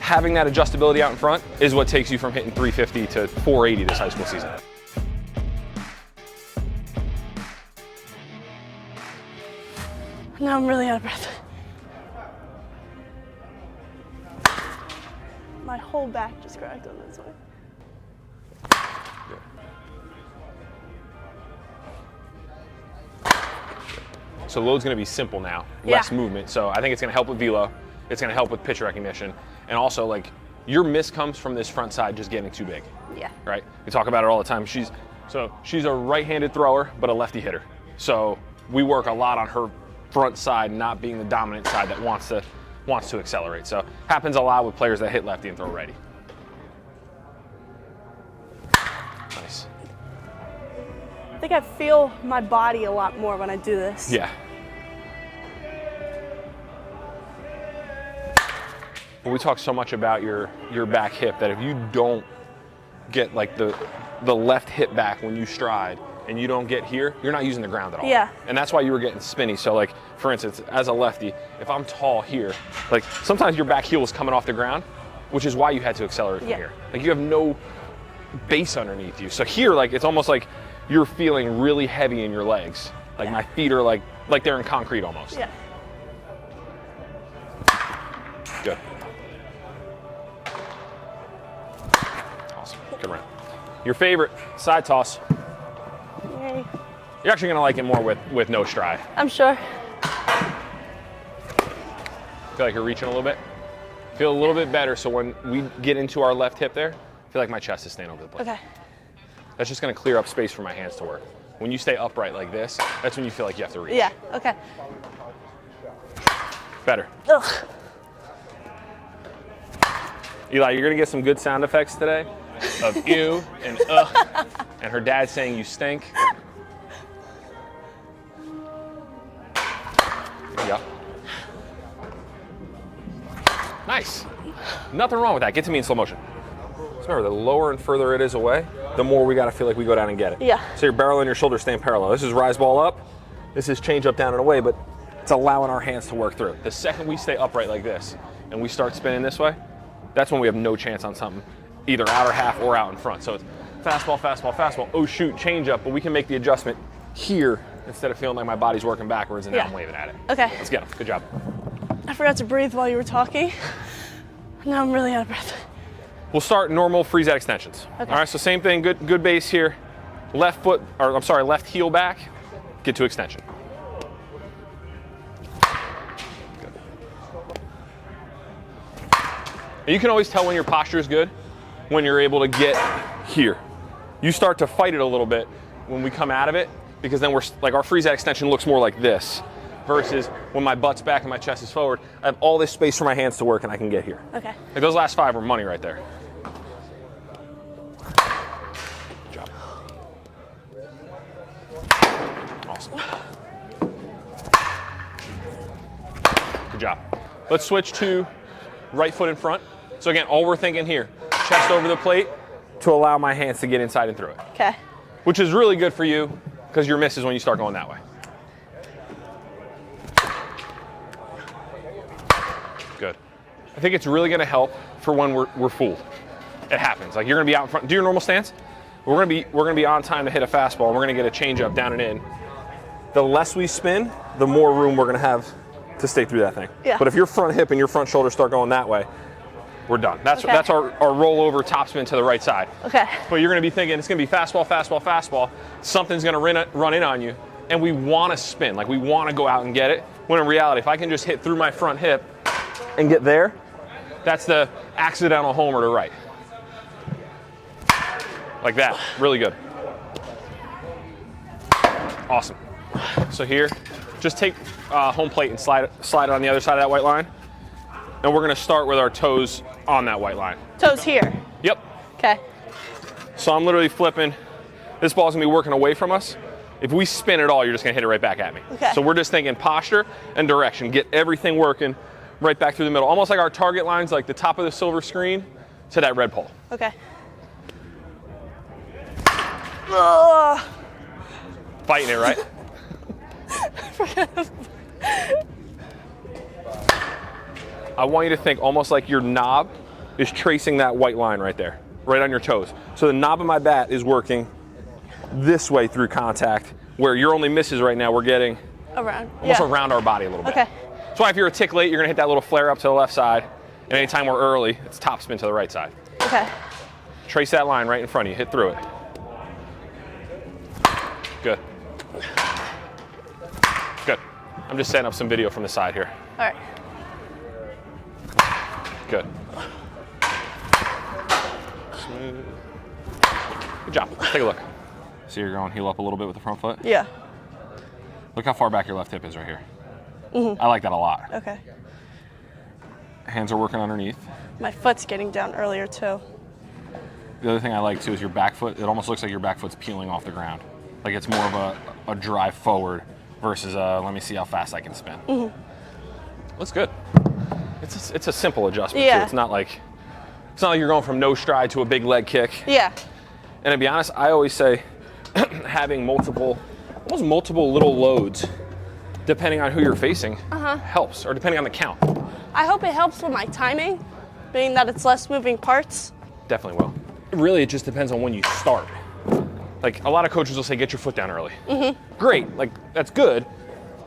having that adjustability out in front is what takes you from hitting 350 to 480 this high school season. Now I'm really out of breath. My whole back just cracked on this one. So load's gonna be simple now, less movement. So I think it's gonna help with velo, it's gonna help with pitch recognition, and also like your miss comes from this front side just getting too big. Yeah. Right? We talk about it all the time. She's a right-handed thrower, but a lefty hitter. So we work a lot on her front side not being the dominant side that wants to accelerate. So happens a lot with players that hit lefty and throw righty. Nice. I think I feel my body a lot more when I do this. Yeah. We talk so much about your back hip that if you don't get like the left hip back when you stride and you don't get here, you're not using the ground at all. Yeah. And that's why you were getting spinny. So like, for instance, as a lefty, if I'm tall here, like sometimes your back heel is coming off the ground, which is why you had to accelerate from here. Like you have no base underneath you. So here, like it's almost like you're feeling really heavy in your legs. Like my feet are like they're in concrete almost. Yeah. Good. Awesome. Good round. Your favorite side toss. Yay. You're actually gonna like it more with no stride. I'm sure. Feel like you're reaching a little bit. Feel a little bit better. So when we get into our left hip there, I feel like my chest is staying over the plate. Okay. That's just gonna clear up space for my hands to work. When you stay upright like this, that's when you feel like you have to reach. Yeah. Okay. Better. Ugh. Eli, you're gonna get some good sound effects today of ew and and her dad saying you stink. Yeah. Nice. Nothing wrong with that. Get to me in slow motion. Just remember, the lower and further it is away, the more we gotta feel like we go down and get it. Yeah. So your barrel and your shoulders staying parallel. This is rise ball up. This is change up, down, and away, but it's allowing our hands to work through. The second we stay upright like this and we start spinning this way, that's when we have no chance on something, either outer half or out in front. So it's fastball, fastball, fastball, oh shoot, change up, but we can make the adjustment here instead of feeling like my body's working backwards and now I'm waving at it. Okay. Let's get it. Good job. I forgot to breathe while you were talking. Now I'm really out of breath. We'll start normal freeze out extensions. Okay. All right, so same thing, good base here. Left heel back, get to extension. Good. And you can always tell when your posture is good when you're able to get here. You start to fight it a little bit when we come out of it, because then we're like, our freeze out extension looks more like this versus when my butt's back and my chest is forward, I have all this space for my hands to work and I can get here. Okay. Like those last 5 were money right there. Good job. Awesome. Good job. Let's switch to right foot in front. So again, all we're thinking here, chest over the plate to allow my hands to get inside and through it. Okay. Which is really good for you because your miss is when you start going that way. Good. I think it's really gonna help for when we're fooled. It happens. Like you're gonna be out in front, do your normal stance. We're gonna be on time to hit a fastball and we're gonna get a change up down and in. The less we spin, the more room we're gonna have to stay through that thing. Yeah. But if your front hip and your front shoulder start going that way, we're done. That's our rollover topspin to the right side. Okay. But you're gonna be thinking it's gonna be fastball, fastball, fastball. Something's gonna run in on you, and we wanna spin, like we wanna go out and get it. When in reality, if I can just hit through my front hip and get there, that's the accidental homer to right. Like that, really good. Awesome. So here, just take home plate and slide it on the other side of that white line. And we're gonna start with our toes on that white line. Toes here. Yep. Okay. So I'm literally flipping. This ball's gonna be working away from us. If we spin at all, you're just gonna hit it right back at me. Okay. So we're just thinking posture and direction. Get everything working right back through the middle. Almost like our target line's like the top of the silver screen to that red pole. Okay. Ugh. Fighting it, right? I want you to think almost like your knob is tracing that white line right there, right on your toes. So the knob of my bat is working this way through contact, where your only misses right now, we're getting Around. almost Yeah. around our body a little bit. Okay. That's why if you're a tick late, you're gonna hit that little flare up to the left side, and anytime we're early, it's top spin to the right side. Okay. Trace that line right in front of you, hit through it. Good. Good. I'm just setting up some video from the side here. All right. Good. Smooth. Good job. Take a look. See, you're going heel up a little bit with the front foot. Yeah. Look how far back your left hip is right here. I like that a lot. Okay. Hands are working underneath. My foot's getting down earlier too. The other thing I like too is your back foot. It almost looks like your back foot's peeling off the ground. Like it's more of a drive forward versus let me see how fast I can spin. Looks good. It's a simple adjustment Yeah. too. It's not like you're going from no stride to a big leg kick. Yeah. And to be honest, I always say having almost multiple little loads, depending on who you're facing, helps, or depending on the count. I hope it helps with my timing, being that it's less moving parts. Definitely will. Really, it just depends on when you start. Like a lot of coaches will say, get your foot down early. Great, like that's good,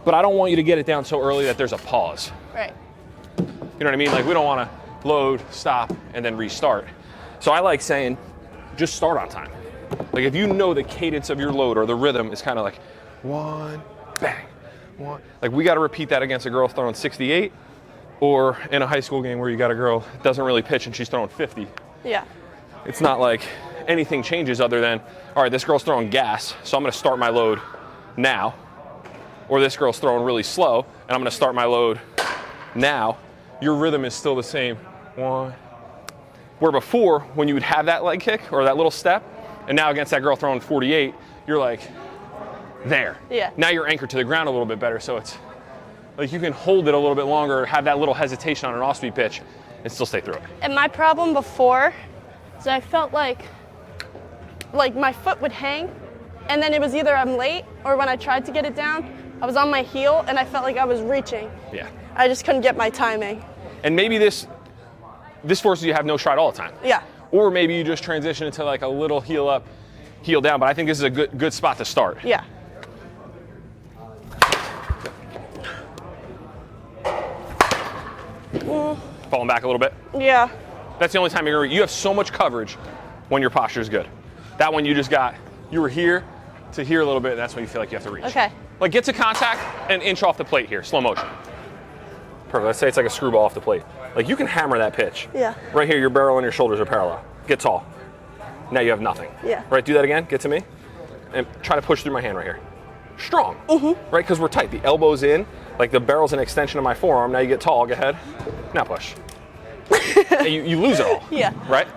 but I don't want you to get it down so early that there's a pause. Right. You know what I mean? Like we don't want to load, stop, and then restart. So I like saying, just start on time. Like if you know the cadence of your load or the rhythm is kind of like one, bang, one. Like we got to repeat that against a girl throwing 68, or in a high school game where you got a girl that doesn't really pitch and she's throwing 50. Yeah. It's not like anything changes other than, all right, this girl's throwing gas, so I'm going to start my load now. Or this girl's throwing really slow, and I'm going to start my load now. Your rhythm is still the same. One. Where before, when you would have that leg kick or that little step, and now against that girl throwing 48, you're like, there. Yeah. Now you're anchored to the ground a little bit better, so it's like you can hold it a little bit longer, have that little hesitation on an off-speed pitch, and still stay through it. And my problem before is I felt like my foot would hang, and then it was either I'm late or when I tried to get it down, I was on my heel and I felt like I was reaching. Yeah. I just couldn't get my timing. And maybe this forces you to have no stride all the time. Yeah. Or maybe you just transition into like a little heel up, heel down, but I think this is a good spot to start. Yeah. Falling back a little bit. Yeah. That's the only time you have so much coverage when your posture is good. That one you were here to here a little bit, and that's when you feel like you have to reach. Okay. Like get to contact and inch off the plate here, slow motion. Perfect, let's say it's like a screwball off the plate. Like you can hammer that pitch. Yeah. Right here, your barrel and your shoulders are parallel. Get tall. Now you have nothing. Yeah. Right, do that again, get to me. And try to push through my hand right here. Strong, right? Because we're tight, the elbow's in, like the barrel's an extension of my forearm. Now you get tall, go ahead. Now push. And you lose it all. Yeah. Right?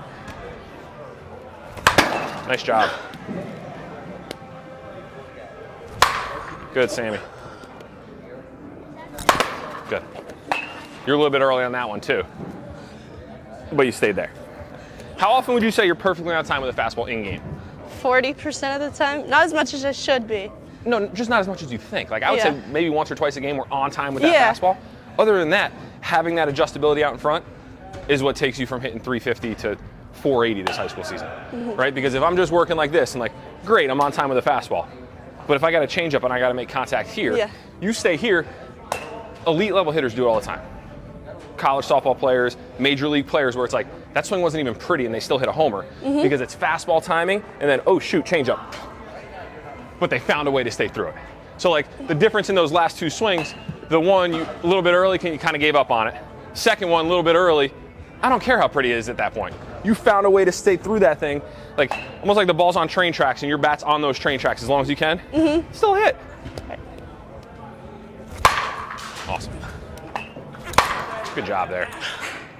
Nice job. Good, Sammy. Good. You're a little bit early on that one too, but you stayed there. How often would you say you're perfectly on time with a fastball in game? 40% of the time. Not as much as I should be. No, just not as much as you think. Like I would Yeah. say maybe once or twice a game we're on time with that Yeah. fastball. Other than that, having that adjustability out in front is what takes you from hitting 350 to 480 this high school season, right? Because if I'm just working like this and like, great, I'm on time with a fastball. But if I got a change up and I got to make contact here, Yeah. you stay here. Elite level hitters do it all the time. College softball players, major league players, where it's like, that swing wasn't even pretty and they still hit a homer because it's fastball timing and then, oh shoot, change up. But they found a way to stay through it. So like the difference in those last two swings, the one you a little bit early, you kind of gave up on it. Second one, a little bit early, I don't care how pretty it is at that point. You found a way to stay through that thing, like almost like the ball's on train tracks and your bat's on those train tracks as long as you can. Still hit. Awesome. Good job there.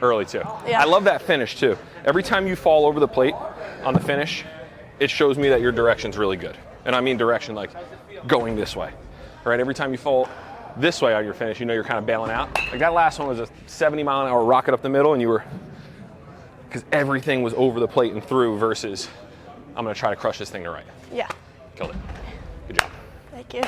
Early too. Yeah. I love that finish too. Every time you fall over the plate on the finish, it shows me that your direction's really good. And I mean direction like going this way. Right? Every time you fall this way on your finish, you know you're kind of bailing out. Like that last one was a 70-mile-an-hour rocket up the middle and you were, because everything was over the plate and through versus I'm going to try to crush this thing to right. Yeah. Killed it. Good job. Thank you.